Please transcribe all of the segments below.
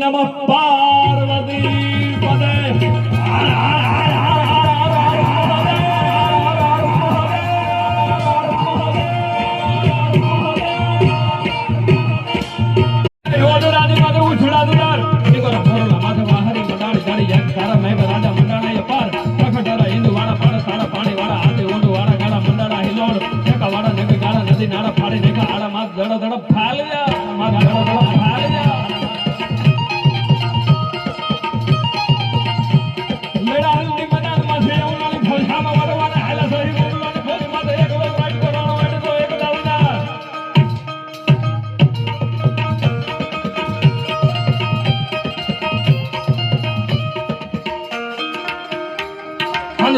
નમઃ પાર્વતી પદે હર હર હર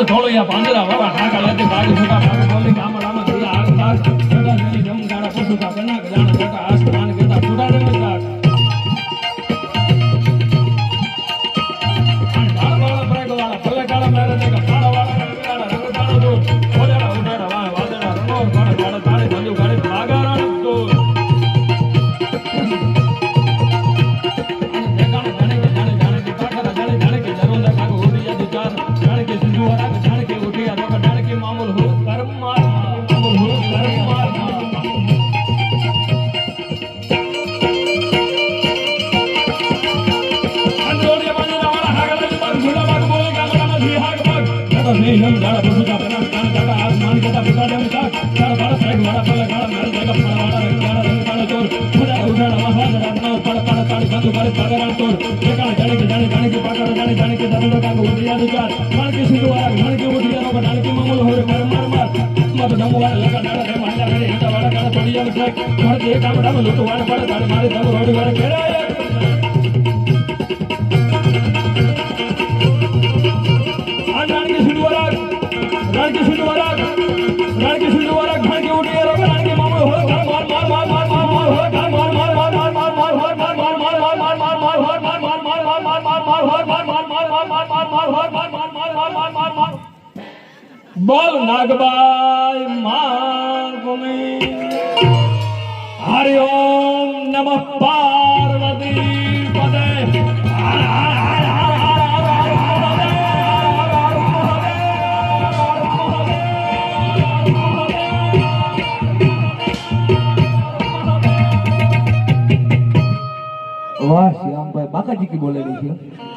થોડો યા પાંદરા વાળા ઠાકા લેતી બાજુ છોટા બાજુ બોલી ગામડામાં દિયા આસપાસ છોટા જણી જમ ગાડા પશુકા બના જાણા છોટા આસમાન કેતા છોટા રંગ કાક ગાળ વાળા બ્રેક વાળા ભલે ગાળા મારે ને ગાળા વાળા રંગ ગાળો જો ઓડાડા ઉડાડા વાદળા રંગોર ગાળા ગાળા તાળી બંદુ ગાડી ભાગા રણ તો જાણે કે પાખરા જાણે કે જરોંદા કાકો ઓડી જા ચાર જાણે કે સિંધુ વાળા જાણે કે ઉઠિયા તો જાણે કે મામૂલ હો અંદરોડિયા બાંધરા વાળા હાગલા બાગ ભૂલા બાગ બોલે ગામડામાં જી હાગ બાગ તો નહીં નમ જાડા બસુકા બના જાડા આસમાન કેતા બુકા દમ કાક ચાર બાળા સાઈડ વાળા પલે ગાળા માર જગા ફળવાળા રંગ કાળો ચોર ઉડા ઉડાડા વાહડા નો પડ પડ તાળી બંધુ કરે પગરાણ ચોર એકા જાણે કે પાકડા જાણે કે દરડો કાકો ઉડિયા દુચાર જાણે કે સિંધુ વાળા જાણે કે ઉઠિયા નો જાણે કે મામૂલ હોરે માર માર માર મત દમવાળા લગા ડાળા રે માંડા કરે હેટા વાળા ગાળા પડિયા નો ટ્રેક ઘર દે ગામડામાં લૂટો વાળા પડે તારે મારે દમ રોડી વાળા કેરાય આ જાણે કે સિંધુ વાળા જાણે કે સિંધુ વાળા જાણે કે સિંધુ વાળા ઘાણ કે ઉઠિયા નો જાણે કે મામૂલ હોરે માર માર માર માર માર માર માર હોર માર માર માર માર માર માર માર હોર માર માર માર માર માર માર માર હોર માર માર માર માર માર માર હોર માર માર માર માર માર માર હોર માર માર માર માર માર બોલ નાગબાઈ માર ભૂમિ હરિ ઓમ નમઃ પાર્વતી પદે હર હર હર वाह श्याम भाई बाका जी की बोले रही है।